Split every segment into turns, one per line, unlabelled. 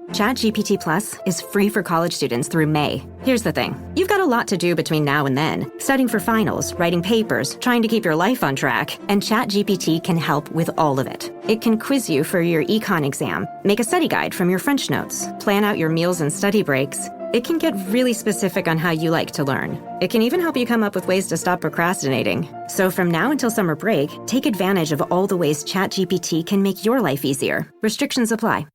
ChatGPT Plus is free for college students through May. Here's the thing. You've got a lot to do between now and then. Studying for finals, writing papers, trying to keep your life on track. And ChatGPT can help with all of it. It can quiz you for your econ exam, make a study guide from your French notes, plan out your meals and study breaks. It can get really specific on how you like to learn. It can even help you come up with ways to stop procrastinating. So from now until summer break, take advantage of all the ways ChatGPT can make your life easier. Restrictions apply.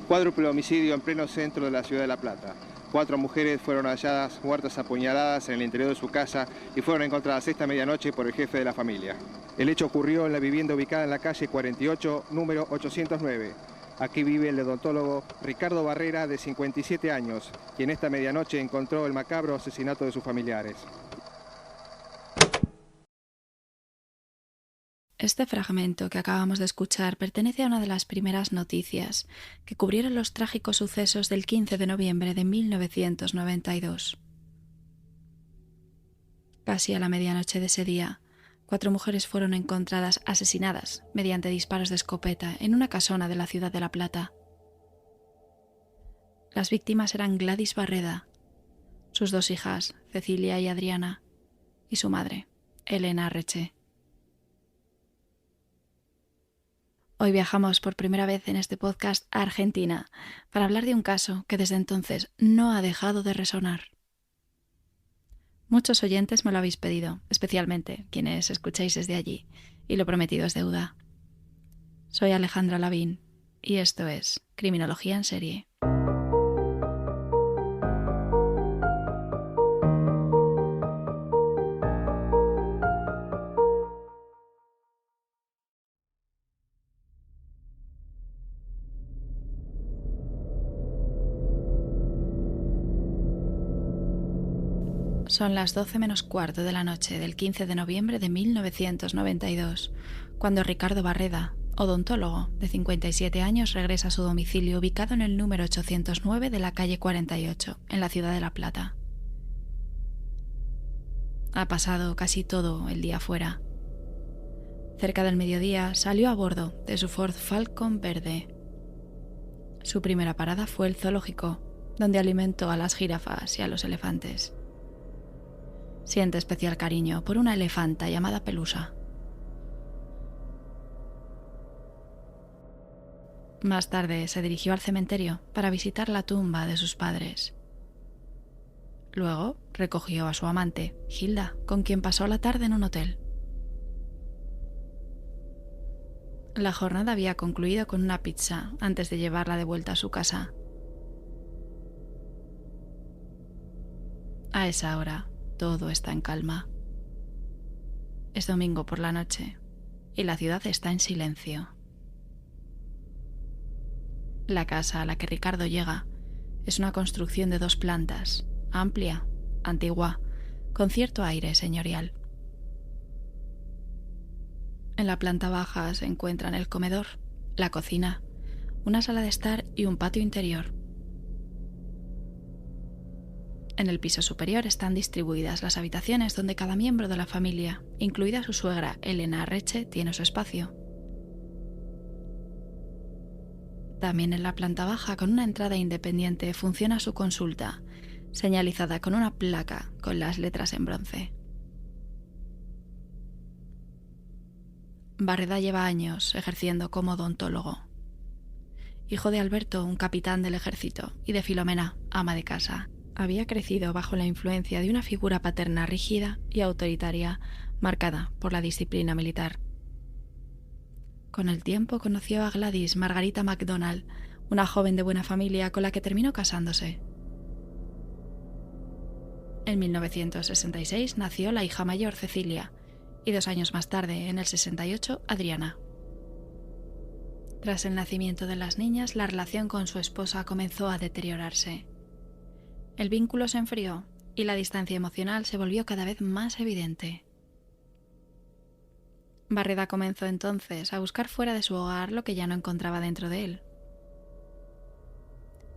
Cuádruple homicidio en pleno centro de la ciudad de La Plata. 4 mujeres fueron halladas muertas a puñaladas en el interior de su casa y fueron encontradas esta medianoche por el jefe de la familia. El hecho ocurrió en la vivienda ubicada en la calle 48, número 809. Aquí vive el odontólogo Ricardo Barrera, de 57 años, quien esta medianoche encontró el macabro asesinato de sus familiares.
Este fragmento que acabamos de escuchar pertenece a una de las primeras noticias que cubrieron los trágicos sucesos del 15 de noviembre de 1992. Casi a la medianoche de ese día, 4 mujeres fueron encontradas asesinadas mediante disparos de escopeta en una casona de la ciudad de La Plata. Las víctimas eran Gladys Barreda, sus 2 hijas, Cecilia y Adriana, y su madre, Elena Arreche. Hoy viajamos por primera vez en este podcast a Argentina para hablar de un caso que desde entonces no ha dejado de resonar. Muchos oyentes me lo habéis pedido, especialmente quienes escucháis desde allí, y lo prometido es deuda. Soy Alejandra Lavín y esto es Criminología en Serie. Son las 12 menos cuarto de la noche del 15 de noviembre de 1992, cuando Ricardo Barreda, odontólogo de 57 años, regresa a su domicilio ubicado en el número 809 de la calle 48, en la ciudad de La Plata. Ha pasado casi todo el día fuera. Cerca del mediodía salió a bordo de su Ford Falcon verde. Su primera parada fue el zoológico, donde alimentó a las jirafas y a los elefantes. Siente especial cariño por una elefanta llamada Pelusa. Más tarde se dirigió al cementerio para visitar la tumba de sus padres. Luego recogió a su amante, Hilda, con quien pasó la tarde en un hotel. La jornada había concluido con una pizza antes de llevarla de vuelta a su casa. A esa hora, todo está en calma. Es domingo por la noche y la ciudad está en silencio. La casa a la que Ricardo llega es una construcción de 2 plantas, amplia, antigua, con cierto aire señorial. En la planta baja se encuentran el comedor, la cocina, una sala de estar y un patio interior. En el piso superior están distribuidas las habitaciones donde cada miembro de la familia, incluida su suegra Elena Arreche, tiene su espacio. También en la planta baja, con una entrada independiente, funciona su consulta, señalizada con una placa con las letras en bronce. Barreda lleva años ejerciendo como odontólogo. Hijo de Alberto, un capitán del ejército, y de Filomena, ama de casa. Había crecido bajo la influencia de una figura paterna rígida y autoritaria, marcada por la disciplina militar. Con el tiempo conoció a Gladys Margarita MacDonald, una joven de buena familia con la que terminó casándose. En 1966 nació la hija mayor, Cecilia, y 2 años más tarde, en el 68, Adriana. Tras el nacimiento de las niñas, la relación con su esposa comenzó a deteriorarse. El vínculo se enfrió y la distancia emocional se volvió cada vez más evidente. Barreda comenzó entonces a buscar fuera de su hogar lo que ya no encontraba dentro de él.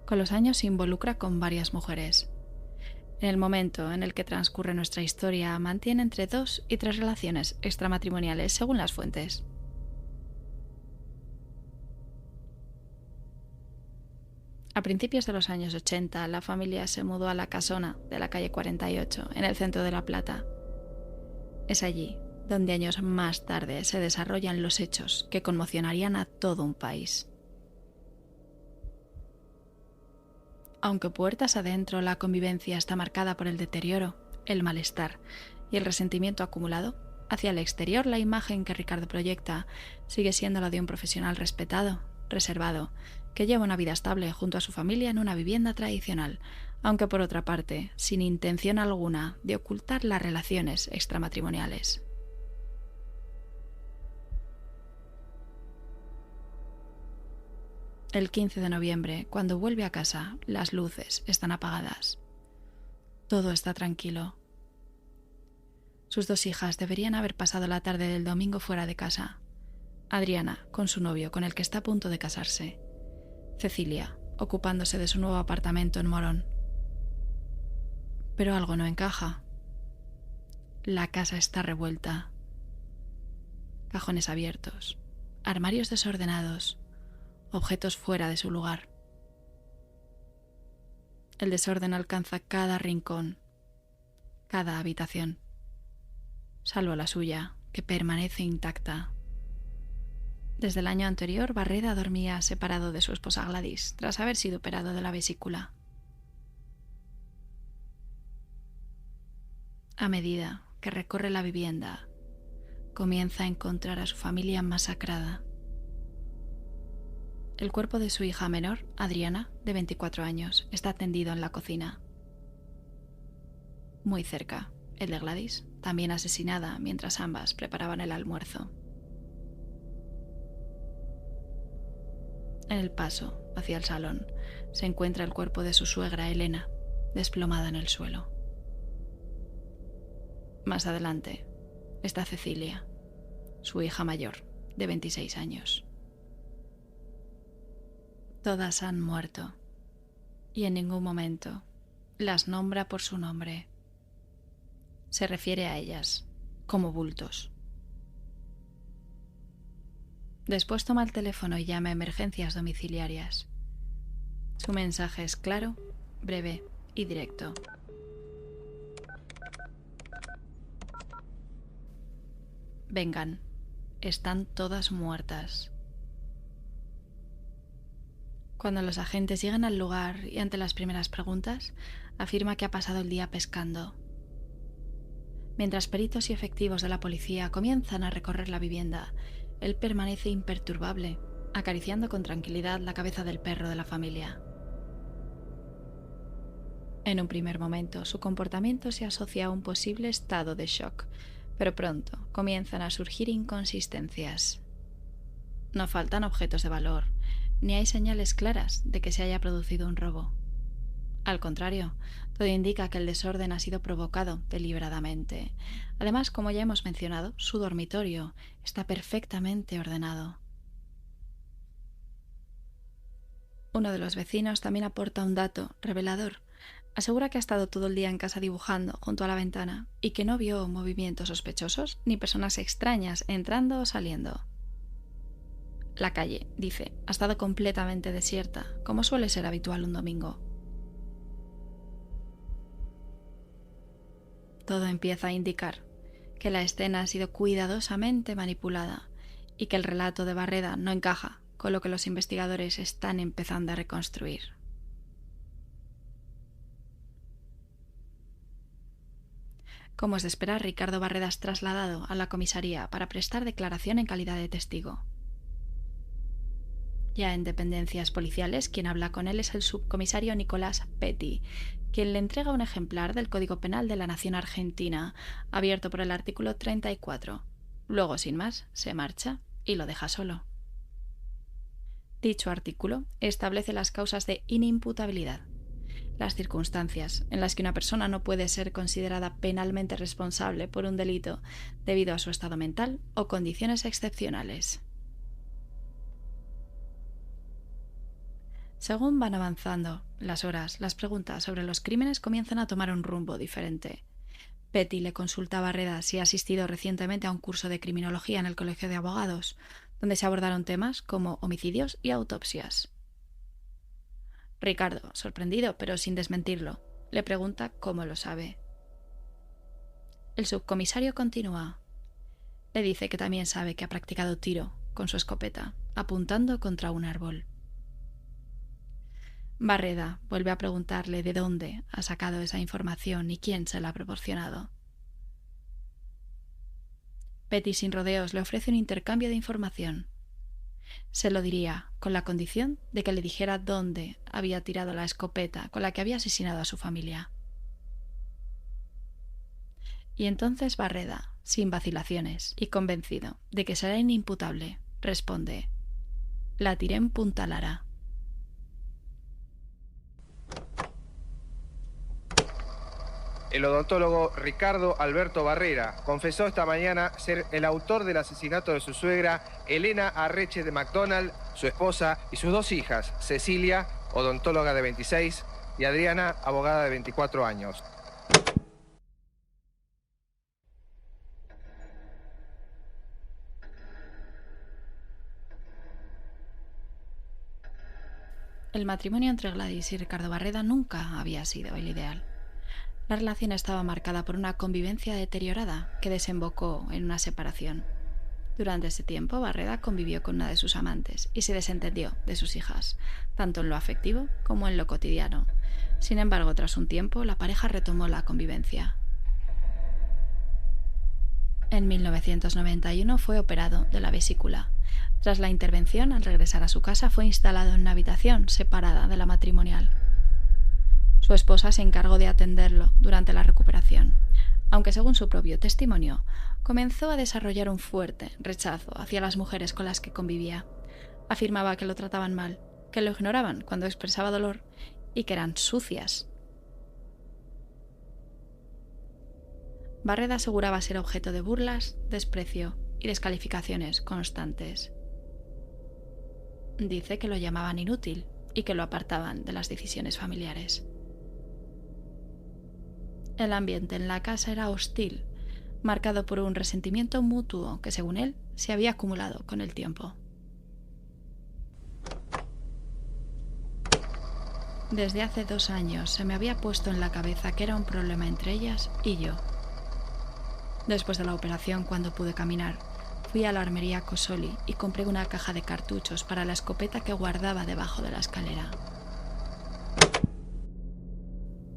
Con los años se involucra con varias mujeres. En el momento en el que transcurre nuestra historia, mantiene entre 2 y 3 relaciones extramatrimoniales según las fuentes. A principios de los años 80, la familia se mudó a la casona de la calle 48, en el centro de La Plata. Es allí donde años más tarde se desarrollan los hechos que conmocionarían a todo un país. Aunque puertas adentro la convivencia está marcada por el deterioro, el malestar y el resentimiento acumulado, hacia el exterior la imagen que Ricardo proyecta sigue siendo la de un profesional respetado, reservado, que lleva una vida estable junto a su familia en una vivienda tradicional, aunque por otra parte, sin intención alguna de ocultar las relaciones extramatrimoniales. El 15 de noviembre, cuando vuelve a casa, las luces están apagadas. Todo está tranquilo. Sus 2 hijas deberían haber pasado la tarde del domingo fuera de casa. Adriana, con su novio, con el que está a punto de casarse. Cecilia, ocupándose de su nuevo apartamento en Morón. Pero algo no encaja. La casa está revuelta. Cajones abiertos, armarios desordenados, objetos fuera de su lugar. El desorden alcanza cada rincón, cada habitación, salvo la suya, que permanece intacta. Desde el año anterior, Barreda dormía separado de su esposa Gladys, tras haber sido operado de la vesícula. A medida que recorre la vivienda, comienza a encontrar a su familia masacrada. El cuerpo de su hija menor, Adriana, de 24 años, está tendido en la cocina. Muy cerca, el de Gladys, también asesinada mientras ambas preparaban el almuerzo. En el paso hacia el salón se encuentra el cuerpo de su suegra Elena, desplomada en el suelo. Más adelante está Cecilia, su hija mayor, de 26 años. Todas han muerto, y en ningún momento las nombra por su nombre. Se refiere a ellas como bultos. Después toma el teléfono y llama a emergencias domiciliarias. Su mensaje es claro, breve y directo. Vengan, están todas muertas. Cuando los agentes llegan al lugar y ante las primeras preguntas, afirma que ha pasado el día pescando. Mientras peritos y efectivos de la policía comienzan a recorrer la vivienda, él permanece imperturbable, acariciando con tranquilidad la cabeza del perro de la familia. En un primer momento, su comportamiento se asocia a un posible estado de shock, pero pronto comienzan a surgir inconsistencias. No faltan objetos de valor, ni hay señales claras de que se haya producido un robo. Al contrario, todo indica que el desorden ha sido provocado deliberadamente. Además, como ya hemos mencionado, su dormitorio está perfectamente ordenado. Uno de los vecinos también aporta un dato revelador. Asegura que ha estado todo el día en casa dibujando junto a la ventana y que no vio movimientos sospechosos ni personas extrañas entrando o saliendo. La calle, dice, ha estado completamente desierta, como suele ser habitual un domingo. Todo empieza a indicar que la escena ha sido cuidadosamente manipulada y que el relato de Barreda no encaja con lo que los investigadores están empezando a reconstruir. Como es de esperar, Ricardo Barreda es trasladado a la comisaría para prestar declaración en calidad de testigo. Ya en dependencias policiales, quien habla con él es el subcomisario Nicolás Petty, quien le entrega un ejemplar del Código Penal de la Nación Argentina, abierto por el artículo 34. Luego, sin más, se marcha y lo deja solo. Dicho artículo establece las causas de inimputabilidad, las circunstancias en las que una persona no puede ser considerada penalmente responsable por un delito debido a su estado mental o condiciones excepcionales. Según van avanzando las horas, las preguntas sobre los crímenes comienzan a tomar un rumbo diferente. Petty le consulta a Barreda si ha asistido recientemente a un curso de criminología en el Colegio de Abogados, donde se abordaron temas como homicidios y autopsias. Ricardo, sorprendido pero sin desmentirlo, le pregunta cómo lo sabe. El subcomisario continúa. Le dice que también sabe que ha practicado tiro con su escopeta, apuntando contra un árbol. Barreda vuelve a preguntarle de dónde ha sacado esa información y quién se la ha proporcionado. Petty sin rodeos le ofrece un intercambio de información. Se lo diría con la condición de que le dijera dónde había tirado la escopeta con la que había asesinado a su familia. Y entonces Barreda, sin vacilaciones y convencido de que será inimputable, responde: la tiré en Punta Lara.
El odontólogo Ricardo Alberto Barrera confesó esta mañana ser el autor del asesinato de su suegra Elena Arreche de McDonald, su esposa y sus 2 hijas, Cecilia, odontóloga de 26, y Adriana, abogada de 24 años.
El matrimonio entre Gladys y Ricardo Barreda nunca había sido el ideal. La relación estaba marcada por una convivencia deteriorada que desembocó en una separación. Durante ese tiempo, Barreda convivió con una de sus amantes y se desentendió de sus hijas, tanto en lo afectivo como en lo cotidiano. Sin embargo, tras un tiempo, la pareja retomó la convivencia. En 1991 fue operado de la vesícula. Tras la intervención, al regresar a su casa, fue instalado en una habitación separada de la matrimonial. Su esposa se encargó de atenderlo durante la recuperación, aunque según su propio testimonio, comenzó a desarrollar un fuerte rechazo hacia las mujeres con las que convivía. Afirmaba que lo trataban mal, que lo ignoraban cuando expresaba dolor y que eran sucias. Barreda aseguraba ser objeto de burlas, desprecio y descalificaciones constantes. Dice que lo llamaban inútil y que lo apartaban de las decisiones familiares. El ambiente en la casa era hostil, marcado por un resentimiento mutuo que, según él, se había acumulado con el tiempo. Desde hace 2 años se me había puesto en la cabeza que era un problema entre ellas y yo. Después de la operación, cuando pude caminar, fui a la armería Cosoli y compré una caja de cartuchos para la escopeta que guardaba debajo de la escalera.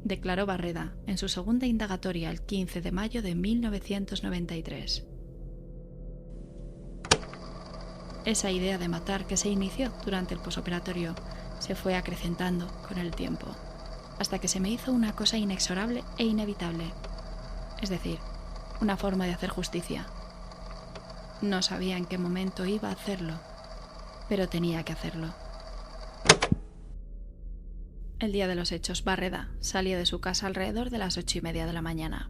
Declaró Barreda en su segunda indagatoria el 15 de mayo de 1993. Esa idea de matar que se inició durante el posoperatorio se fue acrecentando con el tiempo, hasta que se me hizo una cosa inexorable e inevitable, es decir, una forma de hacer justicia. No sabía en qué momento iba a hacerlo, pero tenía que hacerlo. El día de los hechos, Barreda salió de su casa alrededor de las 8:30 de la mañana.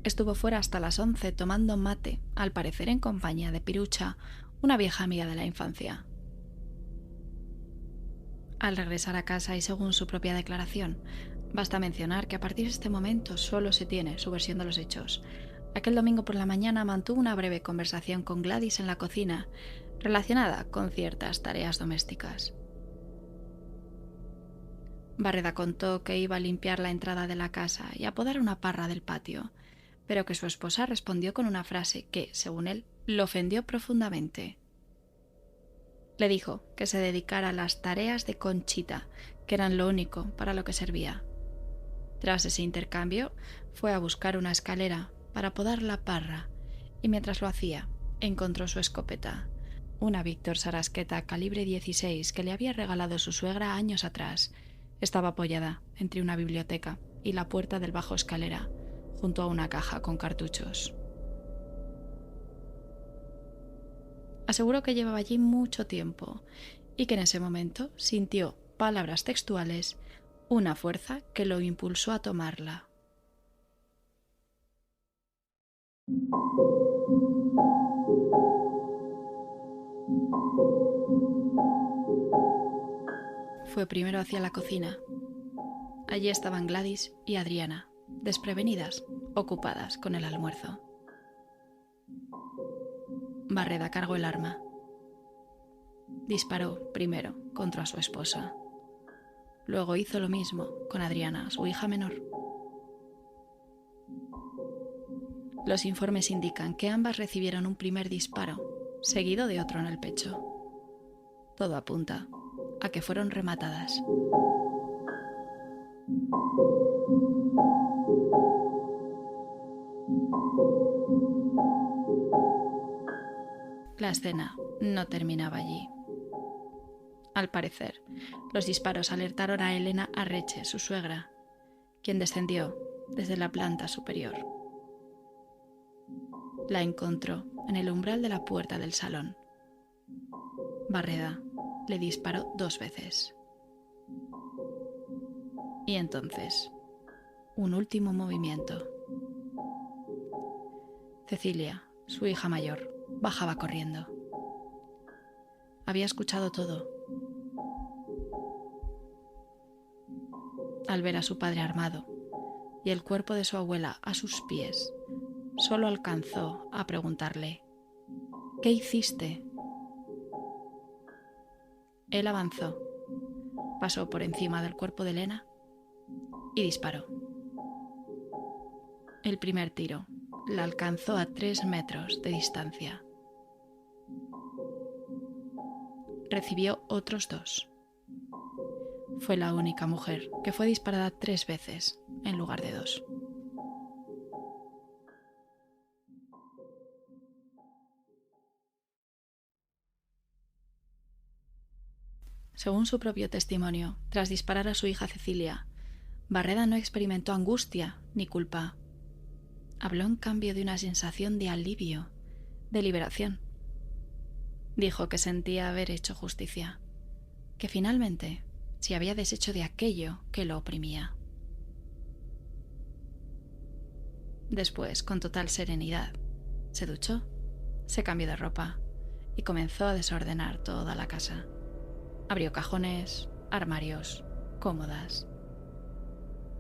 Estuvo fuera hasta las 11 tomando mate, al parecer en compañía de Pirucha, una vieja amiga de la infancia. Al regresar a casa y según su propia declaración, basta mencionar que a partir de este momento solo se tiene su versión de los hechos. Aquel domingo por la mañana mantuvo una breve conversación con Gladys en la cocina, relacionada con ciertas tareas domésticas. Barreda contó que iba a limpiar la entrada de la casa y a podar una parra del patio, pero que su esposa respondió con una frase que, según él, lo ofendió profundamente. Le dijo que se dedicara a las tareas de Conchita, que eran lo único para lo que servía. Tras ese intercambio, fue a buscar una escalera para podar la parra y mientras lo hacía, encontró su escopeta, una Víctor Sarasqueta calibre 16 que le había regalado su suegra años atrás. Estaba apoyada entre una biblioteca y la puerta del bajo escalera, junto a una caja con cartuchos. Aseguró que llevaba allí mucho tiempo y que en ese momento sintió, palabras textuales, una fuerza que lo impulsó a tomarla. Fue primero hacia la cocina. Allí estaban Gladys y Adriana, desprevenidas, ocupadas con el almuerzo. Barreda cargó el arma. Disparó primero contra su esposa. Luego hizo lo mismo con Adriana, su hija menor. Los informes indican que ambas recibieron un primer disparo, seguido de otro en el pecho. Todo apunta a que fueron rematadas. La escena no terminaba allí. Al parecer, los disparos alertaron a Elena Arreche, su suegra, quien descendió desde la planta superior. La encontró en el umbral de la puerta del salón. Barreda le disparó 2 veces. Y entonces, un último movimiento. Cecilia, su hija mayor, bajaba corriendo. Había escuchado todo. Al ver a su padre armado y el cuerpo de su abuela a sus pies, solo alcanzó a preguntarle: ¿qué hiciste? Él avanzó, pasó por encima del cuerpo de Elena y disparó. El primer tiro la alcanzó a 3 metros de distancia. Recibió otros 2. Fue la única mujer que fue disparada 3 veces en lugar de 2. Según su propio testimonio, tras disparar a su hija Cecilia, Barreda no experimentó angustia ni culpa. Habló en cambio de una sensación de alivio, de liberación. Dijo que sentía haber hecho justicia, que finalmente se había deshecho de aquello que lo oprimía. Después, con total serenidad, se duchó, se cambió de ropa y comenzó a desordenar toda la casa. Abrió cajones, armarios, cómodas.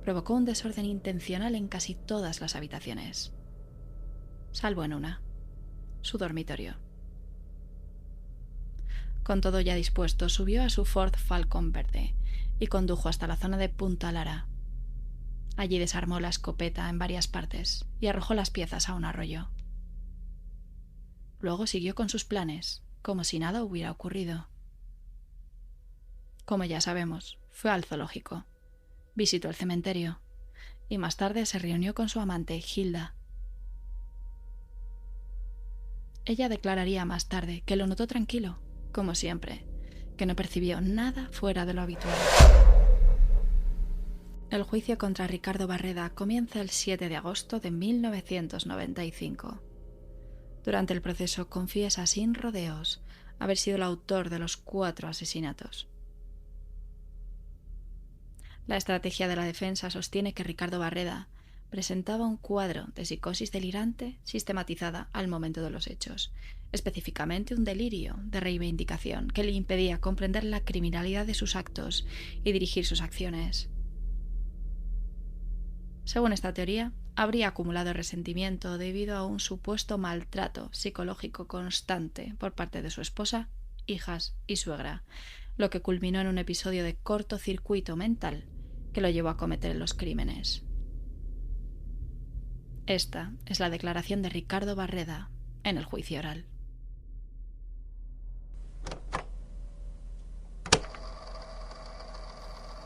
Provocó un desorden intencional en casi todas las habitaciones, salvo en una, su dormitorio. Con todo ya dispuesto, subió a su Ford Falcon verde y condujo hasta la zona de Punta Lara. Allí desarmó la escopeta en varias partes y arrojó las piezas a un arroyo. Luego siguió con sus planes, como si nada hubiera ocurrido. Como ya sabemos, fue al zoológico, visitó el cementerio y más tarde se reunió con su amante, Hilda. Ella declararía más tarde que lo notó tranquilo, como siempre, que no percibió nada fuera de lo habitual. El juicio contra Ricardo Barreda comienza el 7 de agosto de 1995. Durante el proceso confiesa sin rodeos haber sido el autor de los 4 asesinatos. La estrategia de la defensa sostiene que Ricardo Barreda presentaba un cuadro de psicosis delirante sistematizada al momento de los hechos, específicamente un delirio de reivindicación que le impedía comprender la criminalidad de sus actos y dirigir sus acciones. Según esta teoría, habría acumulado resentimiento debido a un supuesto maltrato psicológico constante por parte de su esposa, hijas y suegra, lo que culminó en un episodio de cortocircuito mental que lo llevó a cometer los crímenes. Esta es la declaración de Ricardo Barreda en el juicio oral.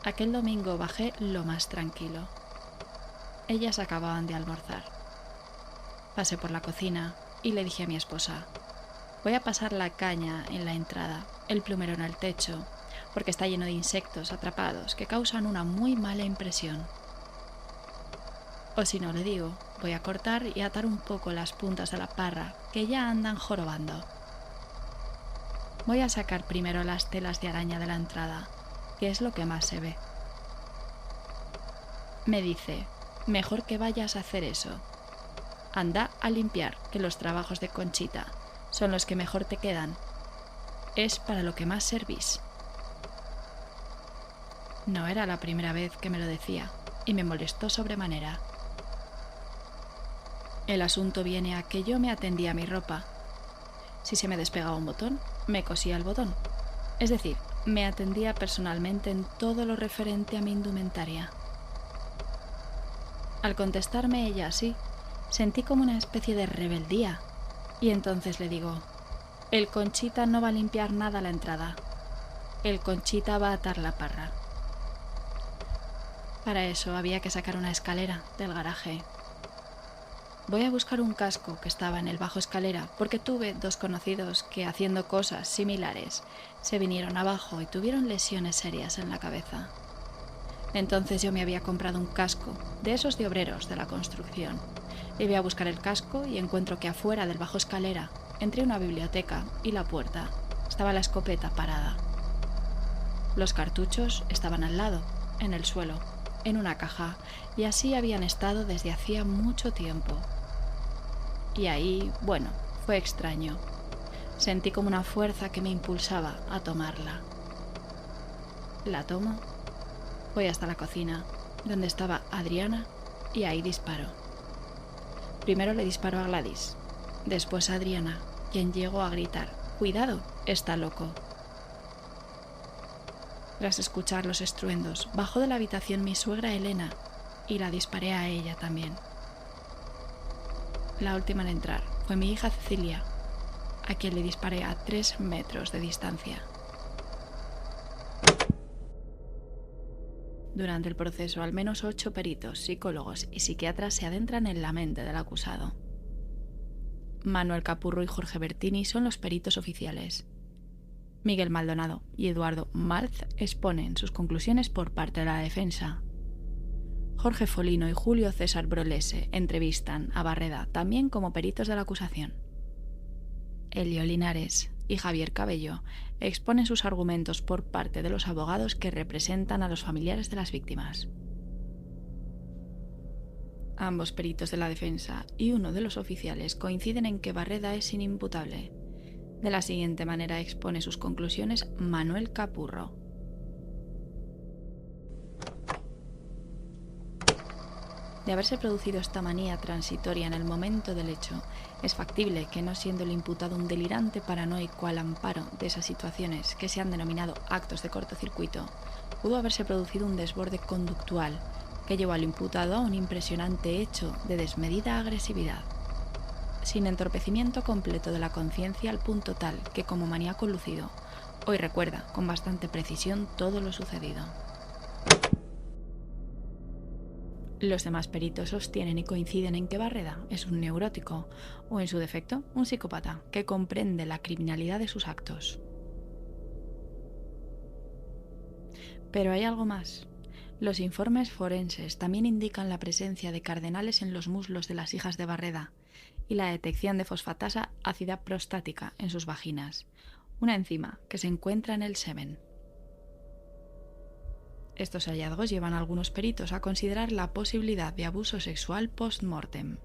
Aquel domingo bajé lo más tranquilo. Ellas acababan de almorzar. Pasé por la cocina y le dije a mi esposa: voy a pasar la caña en la entrada, el plumero en el techo, porque está lleno de insectos atrapados que causan una muy mala impresión. O si no, le digo, voy a cortar y atar un poco las puntas de la parra, que ya andan jorobando. Voy a sacar primero las telas de araña de la entrada, que es lo que más se ve. Me dice: mejor que vayas a hacer eso. Anda a limpiar, que los trabajos de Conchita son los que mejor te quedan. Es para lo que más servís. No era la primera vez que me lo decía, y me molestó sobremanera. El asunto viene a que yo me atendía a mi ropa. Si se me despegaba un botón, me cosía el botón. Es decir, Me atendía personalmente en todo lo referente a mi indumentaria. Al contestarme ella así, sentí como una especie de rebeldía, y entonces le digo: el Conchita no va a limpiar nada a la entrada. El Conchita va a atar la parra. Para eso había que sacar una escalera del garaje. Voy a buscar un casco que estaba en el bajo escalera porque tuve 2 conocidos que, haciendo cosas similares, se vinieron abajo y tuvieron lesiones serias en la cabeza. Entonces yo me había comprado un casco, de esos de obreros de la construcción. Y voy a buscar el casco y encuentro que afuera del bajo escalera, entre una biblioteca y la puerta, estaba la escopeta parada. Los cartuchos estaban al lado, en el suelo, en una caja, y así habían estado desde hacía mucho tiempo. Y ahí, bueno, fue extraño. Sentí como una fuerza que me impulsaba a tomarla. La tomo, voy hasta la cocina, donde estaba Adriana, y ahí disparo. Primero le disparo a Gladys, después a Adriana, quien llegó a gritar: «¡Cuidado! ¡Está loco!». Tras escuchar los estruendos, bajó de la habitación mi suegra Elena y la disparé a ella también. La última en entrar fue mi hija Cecilia, a quien le disparé a 3 metros de distancia. Durante el proceso, al menos 8 peritos, psicólogos y psiquiatras se adentran en la mente del acusado. Manuel Capurro y Jorge Bertini son los peritos oficiales. Miguel Maldonado y Eduardo Malz exponen sus conclusiones por parte de la defensa. Jorge Folino y Julio César Brolese entrevistan a Barreda también como peritos de la acusación. Elio Linares y Javier Cabello exponen sus argumentos por parte de los abogados que representan a los familiares de las víctimas. Ambos peritos de la defensa y uno de los oficiales coinciden en que Barreda es inimputable. De la siguiente manera expone sus conclusiones Manuel Capurro. De haberse producido esta manía transitoria en el momento del hecho, es factible que, no siendo el imputado un delirante paranoico al amparo de esas situaciones que se han denominado actos de cortocircuito, pudo haberse producido un desborde conductual que llevó al imputado a un impresionante hecho de desmedida agresividad, sin entorpecimiento completo de la conciencia al punto tal que, como maníaco lúcido, hoy recuerda con bastante precisión todo lo sucedido. Los demás peritos sostienen y coinciden en que Barreda es un neurótico, o en su defecto, un psicópata, que comprende la criminalidad de sus actos. Pero hay algo más. Los informes forenses también indican la presencia de cardenales en los muslos de las hijas de Barreda y la detección de fosfatasa ácida prostática en sus vaginas, una enzima que se encuentra en el semen. Estos hallazgos llevan a algunos peritos a considerar la posibilidad de abuso sexual post-mortem.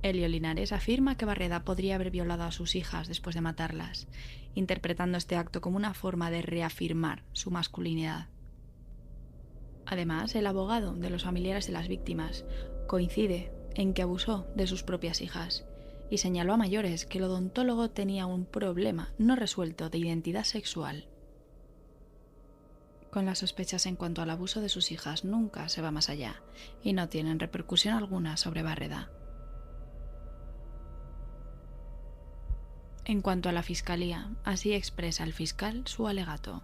Elio Linares afirma que Barreda podría haber violado a sus hijas después de matarlas, interpretando este acto como una forma de reafirmar su masculinidad. Además, el abogado de los familiares de las víctimas coincide en que abusó de sus propias hijas y señaló a mayores que el odontólogo tenía un problema no resuelto de identidad sexual. Con las sospechas en cuanto al abuso de sus hijas nunca se va más allá y no tienen repercusión alguna sobre Barreda. En cuanto a la fiscalía, así expresa el fiscal su alegato.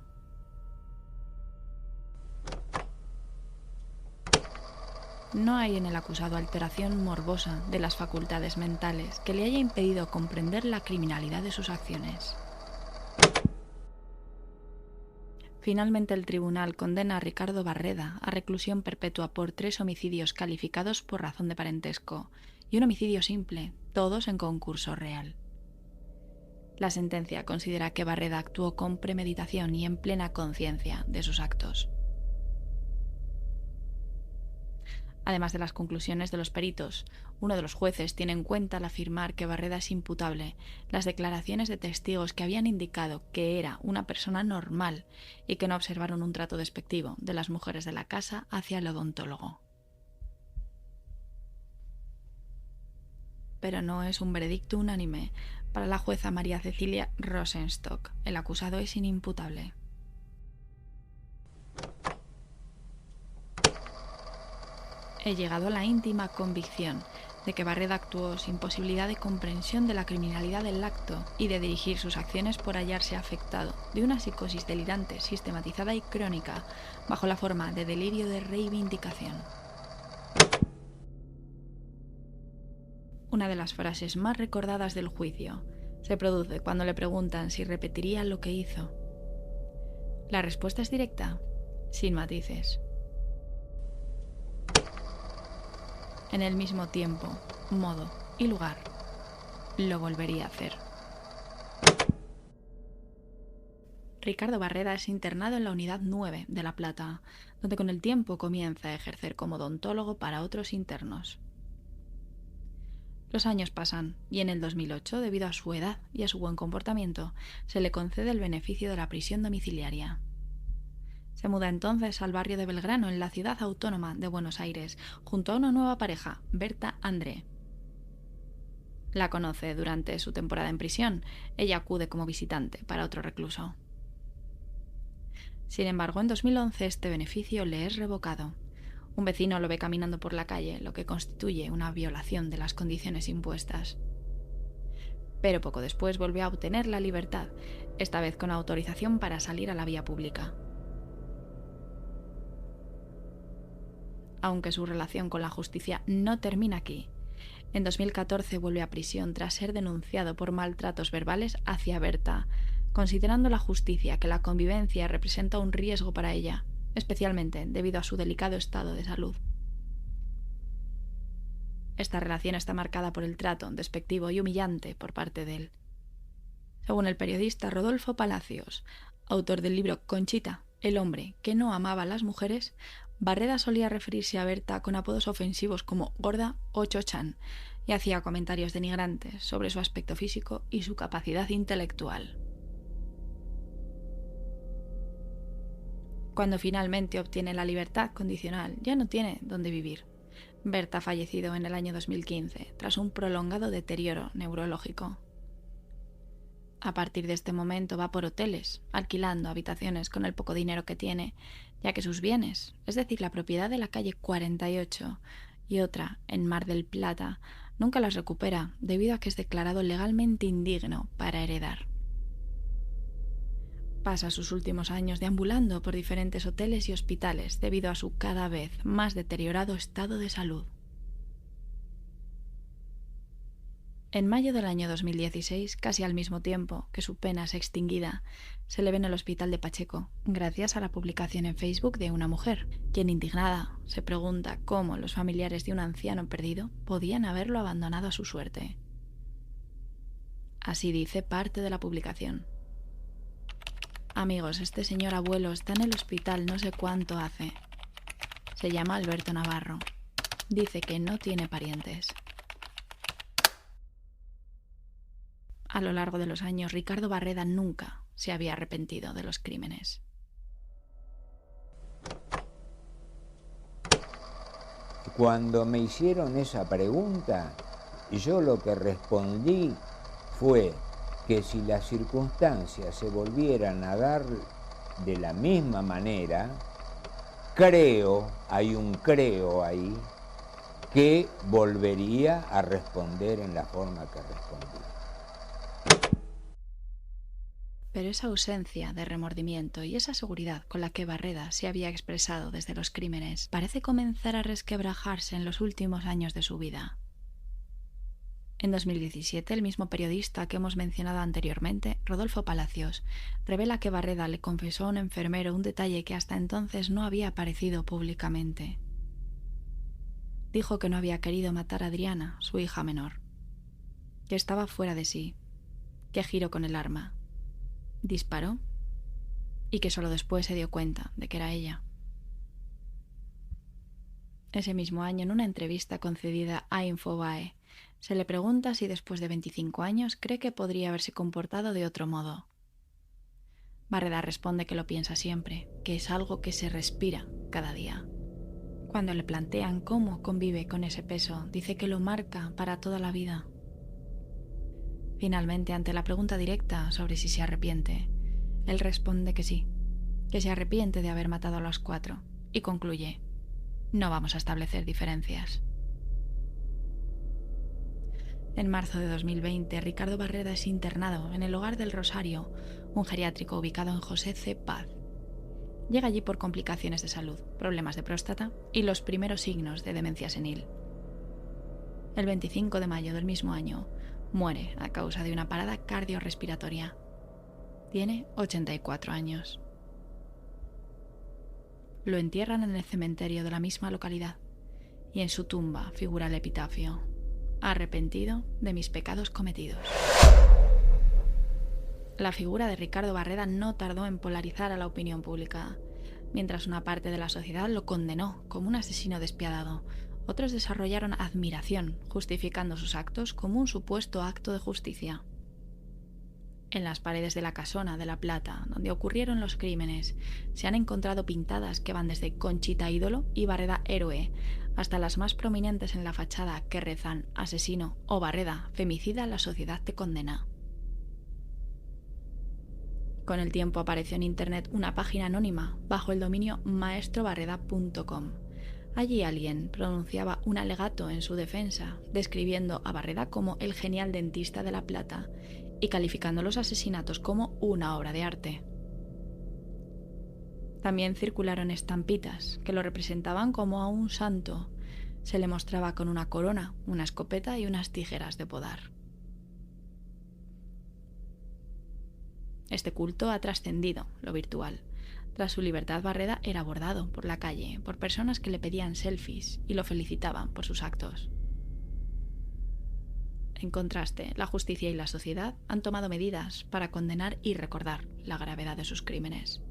No hay en el acusado alteración morbosa de las facultades mentales que le haya impedido comprender la criminalidad de sus acciones. Finalmente, el tribunal condena a Ricardo Barreda a reclusión perpetua por 3 homicidios calificados por razón de parentesco y un homicidio simple, todos en concurso real. La sentencia considera que Barreda actuó con premeditación y en plena conciencia de sus actos. Además de las conclusiones de los peritos, uno de los jueces tiene en cuenta al afirmar que Barreda es imputable las declaraciones de testigos que habían indicado que era una persona normal y que no observaron un trato despectivo de las mujeres de la casa hacia el odontólogo. Pero no es un veredicto unánime, Para la jueza María Cecilia Rosenstock, el acusado es inimputable. He llegado a la íntima convicción de que Barreda actuó sin posibilidad de comprensión de la criminalidad del acto y de dirigir sus acciones por hallarse afectado de una psicosis delirante, sistematizada y crónica, bajo la forma de delirio de reivindicación. Una de las frases más recordadas del juicio se produce cuando le preguntan si repetiría lo que hizo. La respuesta es directa, sin matices. En el mismo tiempo, modo y lugar, lo volvería a hacer. Ricardo Barreda es internado en la Unidad 9 de La Plata, donde con el tiempo comienza a ejercer como odontólogo para otros internos. Los años pasan y en el 2008, debido a su edad y a su buen comportamiento, se le concede el beneficio de la prisión domiciliaria. Se muda entonces al barrio de Belgrano, en la ciudad autónoma de Buenos Aires, junto a una nueva pareja, Berta André. La conoce durante su temporada en prisión. Ella acude como visitante para otro recluso. Sin embargo, en 2011 este beneficio le es revocado. Un vecino lo ve caminando por la calle, lo que constituye una violación de las condiciones impuestas. Pero poco después volvió a obtener la libertad, esta vez con autorización para salir a la vía pública. Aunque su relación con la justicia no termina aquí, en 2014 vuelve a prisión tras ser denunciado por maltratos verbales hacia Berta, considerando la justicia que la convivencia representa un riesgo para ella, especialmente debido a su delicado estado de salud. Esta relación está marcada por el trato despectivo y humillante por parte de él. Según el periodista Rodolfo Palacios, autor del libro Conchita, el hombre que no amaba a las mujeres, Barreda solía referirse a Berta con apodos ofensivos como gorda o chochán y hacía comentarios denigrantes sobre su aspecto físico y su capacidad intelectual. Cuando finalmente obtiene la libertad condicional, ya no tiene dónde vivir. Berta ha fallecido en el año 2015 tras un prolongado deterioro neurológico. A partir de este momento va por hoteles, alquilando habitaciones con el poco dinero que tiene, ya que sus bienes, es decir, la propiedad de la calle 48 y otra en Mar del Plata, nunca las recupera debido a que es declarado legalmente indigno para heredar. Pasa sus últimos años deambulando por diferentes hoteles y hospitales debido a su cada vez más deteriorado estado de salud. En mayo del año 2016, casi al mismo tiempo que su pena se extinguida, se le ve en el hospital de Pacheco, gracias a la publicación en Facebook de una mujer, quien indignada se pregunta cómo los familiares de un anciano perdido podían haberlo abandonado a su suerte. Así dice parte de la publicación. Amigos, este señor abuelo está en el hospital no sé cuánto hace. Se llama Alberto Navarro. Dice que no tiene parientes. A lo largo de los años, Ricardo Barreda nunca se había arrepentido de los crímenes.
Cuando me hicieron esa pregunta, yo lo que respondí fue que si las circunstancias se volvieran a dar de la misma manera, hay un creo ahí, que volvería a responder en la forma que respondí.
Pero esa ausencia de remordimiento y esa seguridad con la que Barreda se había expresado desde los crímenes parece comenzar a resquebrajarse en los últimos años de su vida. En 2017, el mismo periodista que hemos mencionado anteriormente, Rodolfo Palacios, revela que Barreda le confesó a un enfermero un detalle que hasta entonces no había aparecido públicamente. Dijo que no había querido matar a Adriana, su hija menor, que estaba fuera de sí, que giró con el arma, disparó y que solo después se dio cuenta de que era ella. Ese mismo año, en una entrevista concedida a Infobae, se le pregunta si después de 25 años cree que podría haberse comportado de otro modo. Barreda responde que lo piensa siempre, que es algo que se respira cada día. Cuando le plantean cómo convive con ese peso, dice que lo marca para toda la vida. Finalmente, ante la pregunta directa sobre si se arrepiente, él responde que sí, que se arrepiente de haber matado a los 4 y concluye: no vamos a establecer diferencias. En marzo de 2020, Ricardo Barreda es internado en el Hogar del Rosario, un geriátrico ubicado en José C. Paz. Llega allí por complicaciones de salud, problemas de próstata y los primeros signos de demencia senil. El 25 de mayo del mismo año, muere a causa de una parada cardiorrespiratoria. Tiene 84 años. Lo entierran en el cementerio de la misma localidad y en su tumba figura el epitafio: arrepentido de mis pecados cometidos. La figura de Ricardo Barreda no tardó en polarizar a la opinión pública. Mientras una parte de la sociedad lo condenó como un asesino despiadado, otros desarrollaron admiración, justificando sus actos como un supuesto acto de justicia. En las paredes de la casona de La Plata, donde ocurrieron los crímenes, se han encontrado pintadas que van desde Conchita ídolo y Barreda héroe, hasta las más prominentes en la fachada que rezan: asesino o Barreda, femicida, la sociedad te condena. Con el tiempo apareció en internet una página anónima bajo el dominio maestrobarreda.com. Allí alguien pronunciaba un alegato en su defensa, describiendo a Barreda como el genial dentista de La Plata y calificando los asesinatos como una obra de arte. También circularon estampitas que lo representaban como a un santo. Se le mostraba con una corona, una escopeta y unas tijeras de podar. Este culto ha trascendido lo virtual. Tras su libertad, Barreda era abordado por la calle por personas que le pedían selfies y lo felicitaban por sus actos. En contraste, la justicia y la sociedad han tomado medidas para condenar y recordar la gravedad de sus crímenes.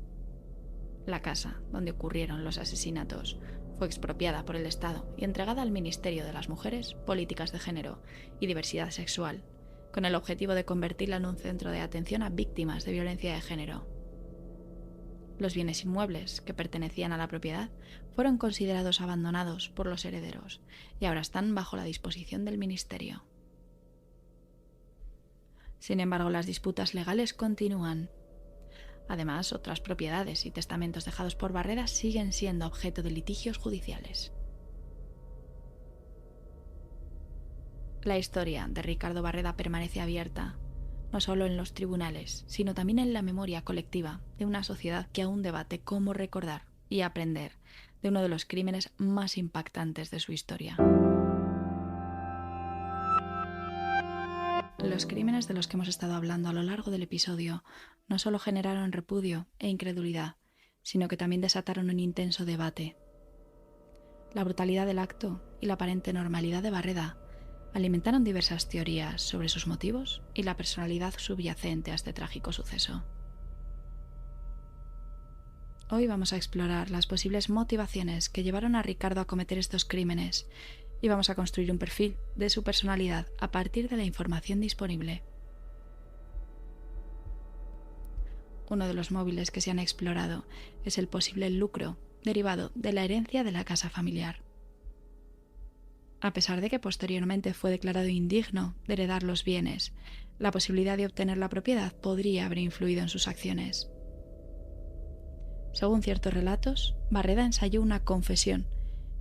La casa donde ocurrieron los asesinatos fue expropiada por el Estado y entregada al Ministerio de las Mujeres, Políticas de Género y Diversidad Sexual, con el objetivo de convertirla en un centro de atención a víctimas de violencia de género. Los bienes inmuebles que pertenecían a la propiedad fueron considerados abandonados por los herederos y ahora están bajo la disposición del Ministerio. Sin embargo, las disputas legales continúan. Además, otras propiedades y testamentos dejados por Barreda siguen siendo objeto de litigios judiciales. La historia de Ricardo Barreda permanece abierta, no solo en los tribunales, sino también en la memoria colectiva de una sociedad que aún debate cómo recordar y aprender de uno de los crímenes más impactantes de su historia. Los crímenes de los que hemos estado hablando a lo largo del episodio no solo generaron repudio e incredulidad, sino que también desataron un intenso debate. La brutalidad del acto y la aparente normalidad de Barreda alimentaron diversas teorías sobre sus motivos y la personalidad subyacente a este trágico suceso. Hoy vamos a explorar las posibles motivaciones que llevaron a Ricardo a cometer estos crímenes y vamos a construir un perfil de su personalidad a partir de la información disponible. Uno de los móviles que se han explorado es el posible lucro derivado de la herencia de la casa familiar. A pesar de que posteriormente fue declarado indigno de heredar los bienes, la posibilidad de obtener la propiedad podría haber influido en sus acciones. Según ciertos relatos, Barreda ensayó una confesión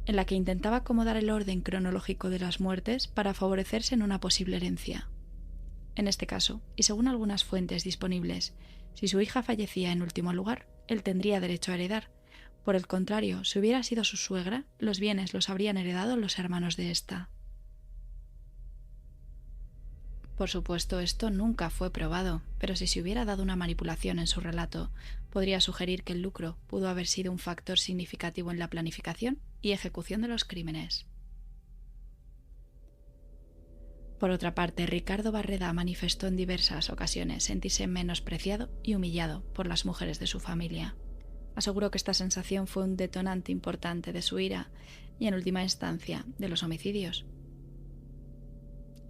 en la que intentaba acomodar el orden cronológico de las muertes para favorecerse en una posible herencia. En este caso, y según algunas fuentes disponibles, si su hija fallecía en último lugar, él tendría derecho a heredar. Por el contrario, si hubiera sido su suegra, los bienes los habrían heredado los hermanos de ésta. Por supuesto, esto nunca fue probado, pero si se hubiera dado una manipulación en su relato, podría sugerir que el lucro pudo haber sido un factor significativo en la planificación y ejecución de los crímenes. Por otra parte, Ricardo Barreda manifestó en diversas ocasiones sentirse menospreciado y humillado por las mujeres de su familia. Aseguró que esta sensación fue un detonante importante de su ira y, en última instancia, de los homicidios.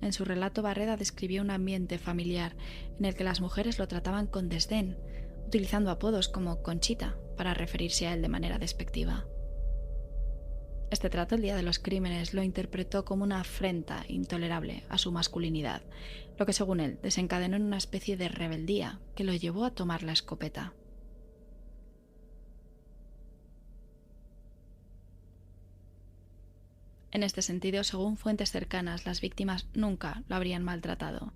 En su relato, Barreda describió un ambiente familiar en el que las mujeres lo trataban con desdén, utilizando apodos como Conchita para referirse a él de manera despectiva. Este trato el día de los crímenes lo interpretó como una afrenta intolerable a su masculinidad, lo que según él desencadenó en una especie de rebeldía que lo llevó a tomar la escopeta. En este sentido, según fuentes cercanas, las víctimas nunca lo habrían maltratado,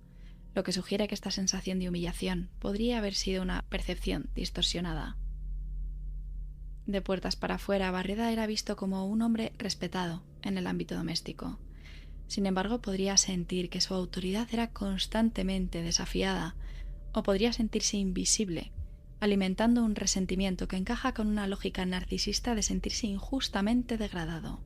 lo que sugiere que esta sensación de humillación podría haber sido una percepción distorsionada. De puertas para afuera, Barreda era visto como un hombre respetado en el ámbito doméstico. Sin embargo, podría sentir que su autoridad era constantemente desafiada, o podría sentirse invisible, alimentando un resentimiento que encaja con una lógica narcisista de sentirse injustamente degradado.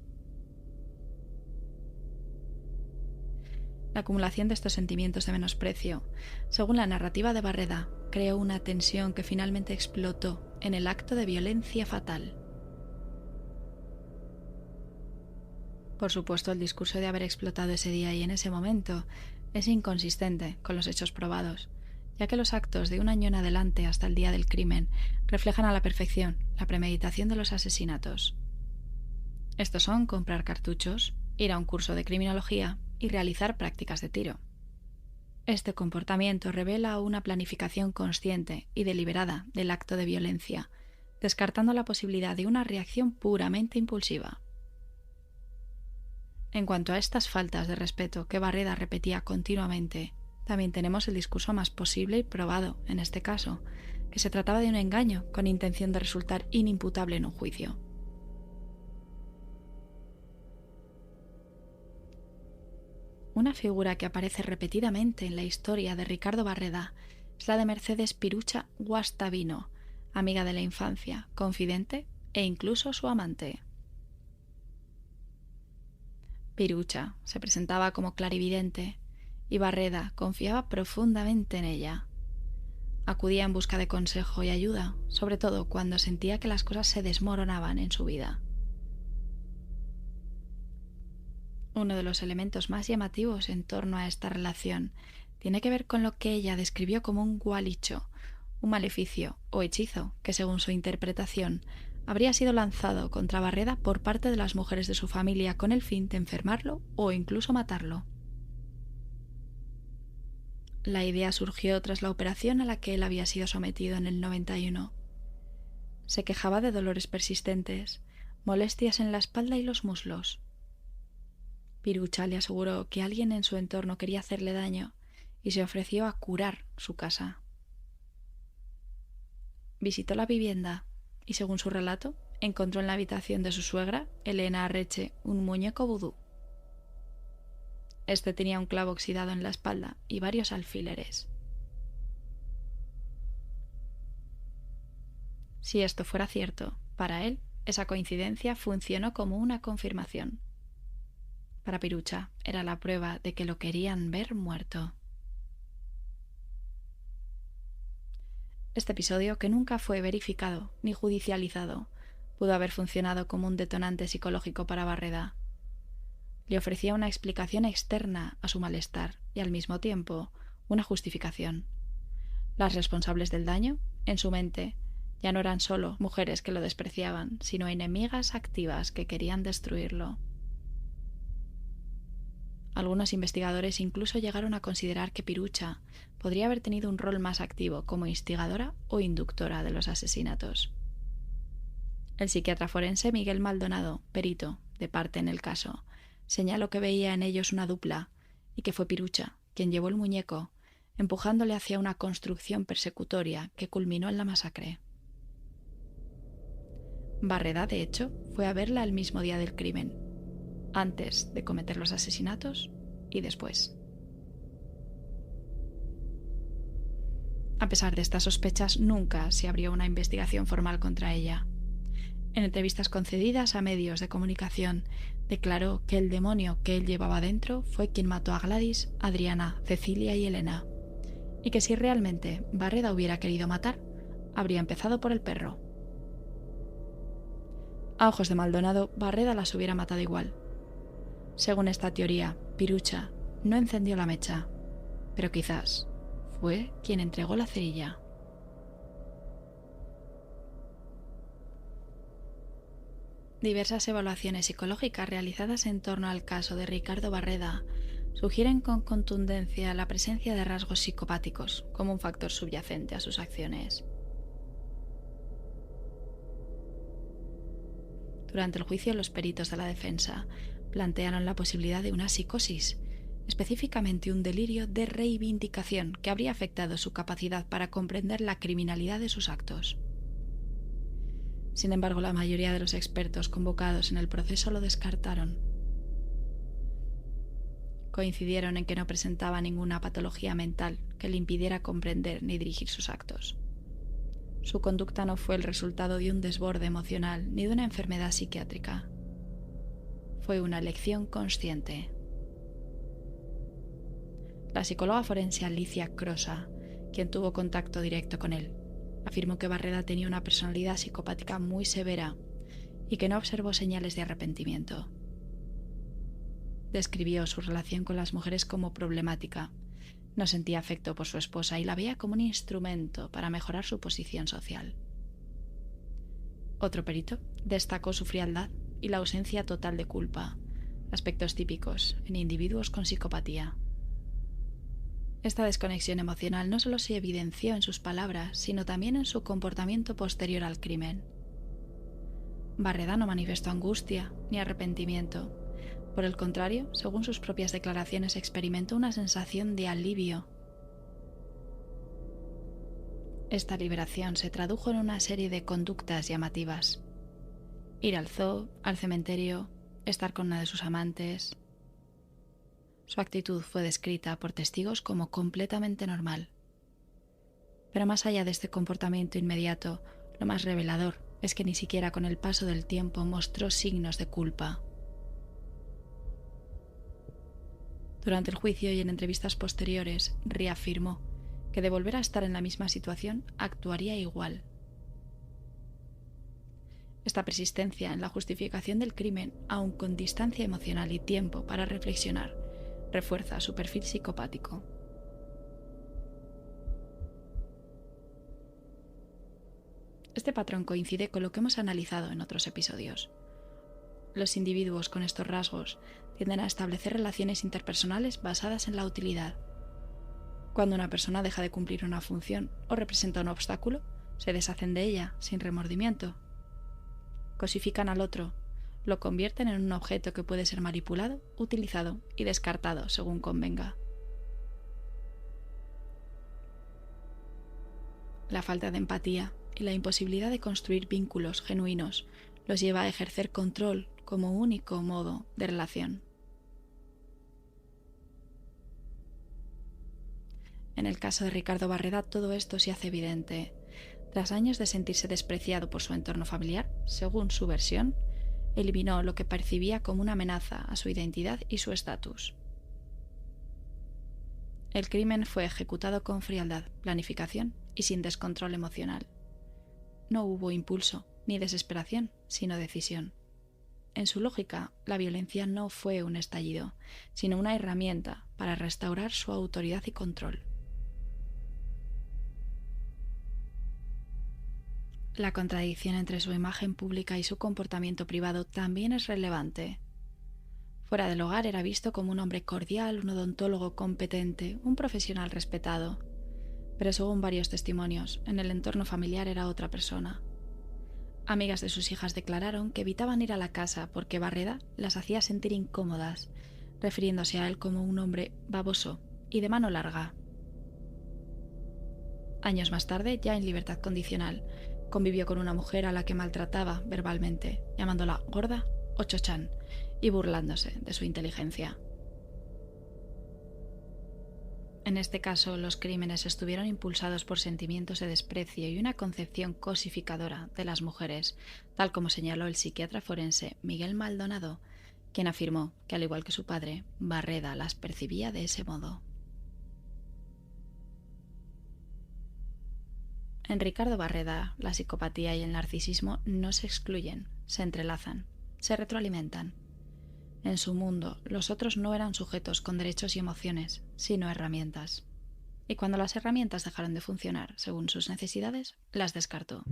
La acumulación de estos sentimientos de menosprecio, según la narrativa de Barreda, creó una tensión que finalmente explotó en el acto de violencia fatal. Por supuesto, el discurso de haber explotado ese día y en ese momento es inconsistente con los hechos probados, ya que los actos de un año en adelante hasta el día del crimen reflejan a la perfección la premeditación de los asesinatos. Estos son comprar cartuchos, ir a un curso de criminología y realizar prácticas de tiro. Este comportamiento revela una planificación consciente y deliberada del acto de violencia, descartando la posibilidad de una reacción puramente impulsiva. En cuanto a estas faltas de respeto que Barreda repetía continuamente, también tenemos el discurso más posible y probado en este caso, que se trataba de un engaño con intención de resultar inimputable en un juicio. Una figura que aparece repetidamente en la historia de Ricardo Barreda es la de Mercedes Pirucha Guastavino, amiga de la infancia, confidente e incluso su amante. Pirucha se presentaba como clarividente y Barreda confiaba profundamente en ella. Acudía en busca de consejo y ayuda, sobre todo cuando sentía que las cosas se desmoronaban en su vida. Uno de los elementos más llamativos en torno a esta relación tiene que ver con lo que ella describió como un gualicho, un maleficio o hechizo que, según su interpretación, habría sido lanzado contra Barreda por parte de las mujeres de su familia con el fin de enfermarlo o incluso matarlo. La idea surgió tras la operación a la que él había sido sometido en el 91. Se quejaba de dolores persistentes, molestias en la espalda y los muslos. Pirucha le aseguró que alguien en su entorno quería hacerle daño y se ofreció a curar su casa. Visitó la vivienda y, según su relato, encontró en la habitación de su suegra, Elena Arreche, un muñeco vudú. Este tenía un clavo oxidado en la espalda y varios alfileres. Si esto fuera cierto, para él, esa coincidencia funcionó como una confirmación. Para Pirucha era la prueba de que lo querían ver muerto. Este episodio, que nunca fue verificado ni judicializado, pudo haber funcionado como un detonante psicológico para Barreda. Le ofrecía una explicación externa a su malestar y, al mismo tiempo, una justificación. Las responsables del daño, en su mente, ya no eran solo mujeres que lo despreciaban, sino enemigas activas que querían destruirlo. Algunos investigadores incluso llegaron a considerar que Pirucha podría haber tenido un rol más activo como instigadora o inductora de los asesinatos. El psiquiatra forense Miguel Maldonado, perito, de parte en el caso, señaló que veía en ellos una dupla y que fue Pirucha quien llevó el muñeco, empujándole hacia una construcción persecutoria que culminó en la masacre. Barreda, de hecho, fue a verla el mismo día del crimen, antes de cometer los asesinatos y después. A pesar de estas sospechas, nunca se abrió una investigación formal contra ella. En entrevistas concedidas a medios de comunicación, declaró que el demonio que él llevaba dentro fue quien mató a Gladys, Adriana, Cecilia y Elena, y que si realmente Barreda hubiera querido matar, habría empezado por el perro. A ojos de Maldonado, Barreda las hubiera matado igual. Según esta teoría, Pirucha no encendió la mecha, pero quizás fue quien entregó la cerilla. Diversas evaluaciones psicológicas realizadas en torno al caso de Ricardo Barreda sugieren con contundencia la presencia de rasgos psicopáticos como un factor subyacente a sus acciones. Durante el juicio, los peritos de la defensa plantearon la posibilidad de una psicosis, específicamente un delirio de reivindicación que habría afectado su capacidad para comprender la criminalidad de sus actos. Sin embargo, la mayoría de los expertos convocados en el proceso lo descartaron. Coincidieron en que no presentaba ninguna patología mental que le impidiera comprender ni dirigir sus actos. Su conducta no fue el resultado de un desborde emocional ni de una enfermedad psiquiátrica. Fue una elección consciente. La psicóloga forense Alicia Crosa, quien tuvo contacto directo con él, afirmó que Barreda tenía una personalidad psicopática muy severa y que no observó señales de arrepentimiento. Describió su relación con las mujeres como problemática. No sentía afecto por su esposa y la veía como un instrumento para mejorar su posición social. Otro perito destacó su frialdad y la ausencia total de culpa, aspectos típicos en individuos con psicopatía. Esta desconexión emocional no solo se evidenció en sus palabras, sino también en su comportamiento posterior al crimen. Barreda no manifestó angustia ni arrepentimiento. Por el contrario, según sus propias declaraciones, experimentó una sensación de alivio. Esta liberación se tradujo en una serie de conductas llamativas. Ir al zoo, al cementerio, estar con una de sus amantes. Su actitud fue descrita por testigos como completamente normal. Pero más allá de este comportamiento inmediato, lo más revelador es que ni siquiera con el paso del tiempo mostró signos de culpa. Durante el juicio y en entrevistas posteriores, reafirmó que de volver a estar en la misma situación actuaría igual. Esta persistencia en la justificación del crimen, aun con distancia emocional y tiempo para reflexionar, refuerza su perfil psicopático. Este patrón coincide con lo que hemos analizado en otros episodios. Los individuos con estos rasgos tienden a establecer relaciones interpersonales basadas en la utilidad. Cuando una persona deja de cumplir una función o representa un obstáculo, se deshacen de ella sin remordimiento. Cosifican al otro, lo convierten en un objeto que puede ser manipulado, utilizado y descartado según convenga. La falta de empatía y la imposibilidad de construir vínculos genuinos los lleva a ejercer control como único modo de relación. En el caso de Ricardo Barreda, todo esto se hace evidente. Tras años de sentirse despreciado por su entorno familiar, según su versión, eliminó lo que percibía como una amenaza a su identidad y su estatus. El crimen fue ejecutado con frialdad, planificación y sin descontrol emocional. No hubo impulso ni desesperación, sino decisión. En su lógica, la violencia no fue un estallido, sino una herramienta para restaurar su autoridad y control. La contradicción entre su imagen pública y su comportamiento privado también es relevante. Fuera del hogar era visto como un hombre cordial, un odontólogo competente, un profesional respetado. Pero según varios testimonios, en el entorno familiar era otra persona. Amigas de sus hijas declararon que evitaban ir a la casa porque Barreda las hacía sentir incómodas, refiriéndose a él como un hombre baboso y de mano larga. Años más tarde, ya en libertad condicional, convivió con una mujer a la que maltrataba verbalmente, llamándola gorda o chochán y burlándose de su inteligencia. En este caso, los crímenes estuvieron impulsados por sentimientos de desprecio y una concepción cosificadora de las mujeres, tal como señaló el psiquiatra forense Miguel Maldonado, quien afirmó que, al igual que su padre, Barreda las percibía de ese modo. En Ricardo Barreda, la psicopatía y el narcisismo no se excluyen, se entrelazan, se retroalimentan. En su mundo, los otros no eran sujetos con derechos y emociones, sino herramientas. Y cuando las herramientas dejaron de funcionar según sus necesidades, las descartó.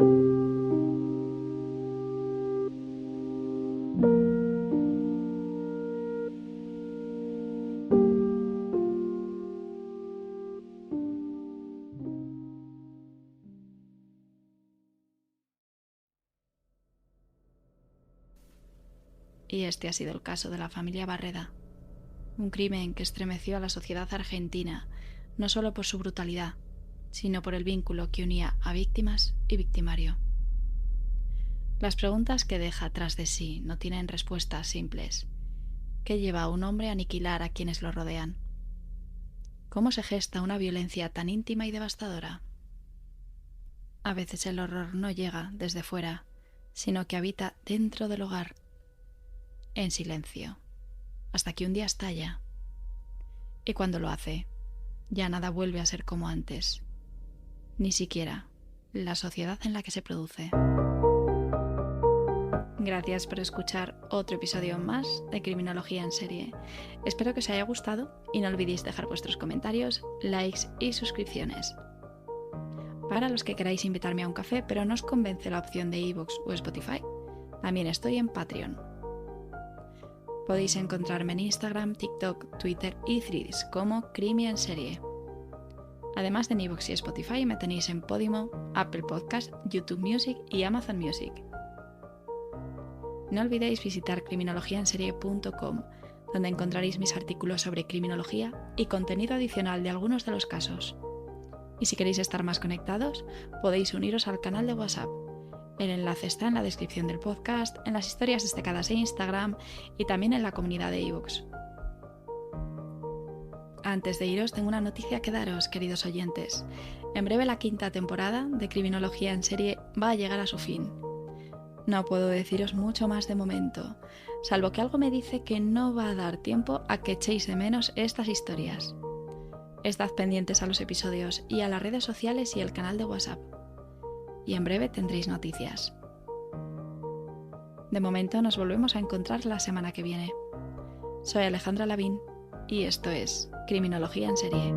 Y este ha sido el caso de la familia Barreda. Un crimen que estremeció a la sociedad argentina, no solo por su brutalidad, sino por el vínculo que unía a víctimas y victimario. Las preguntas que deja tras de sí no tienen respuestas simples. ¿Qué lleva a un hombre a aniquilar a quienes lo rodean? ¿Cómo se gesta una violencia tan íntima y devastadora? A veces el horror no llega desde fuera, sino que habita dentro del hogar, en silencio, hasta que un día estalla. Y cuando lo hace, ya nada vuelve a ser como antes, ni siquiera la sociedad en la que se produce. Gracias por escuchar otro episodio más de Criminología en Serie. Espero que os haya gustado y no olvidéis dejar vuestros comentarios, likes y suscripciones. Para los que queráis invitarme a un café pero no os convence la opción de iVoox o Spotify, también estoy en Patreon. Podéis encontrarme en Instagram, TikTok, Twitter y Threads como Crimi en Serie. Además de en iVoox y Spotify me tenéis en Podimo, Apple Podcast, YouTube Music y Amazon Music. No olvidéis visitar criminologiaenserie.com, donde encontraréis mis artículos sobre criminología y contenido adicional de algunos de los casos. Y si queréis estar más conectados, podéis uniros al canal de WhatsApp. El enlace está en la descripción del podcast, en las historias destacadas de Instagram y también en la comunidad de iVoox. Antes de iros, tengo una noticia que daros, queridos oyentes. En breve la 5ª temporada de Criminología en Serie va a llegar a su fin. No puedo deciros mucho más de momento, salvo que algo me dice que no va a dar tiempo a que echéis de menos estas historias. Estad pendientes a los episodios y a las redes sociales y el canal de WhatsApp. Y en breve tendréis noticias. De momento nos volvemos a encontrar la semana que viene. Soy Alejandra Lavín y esto es Criminología en Serie.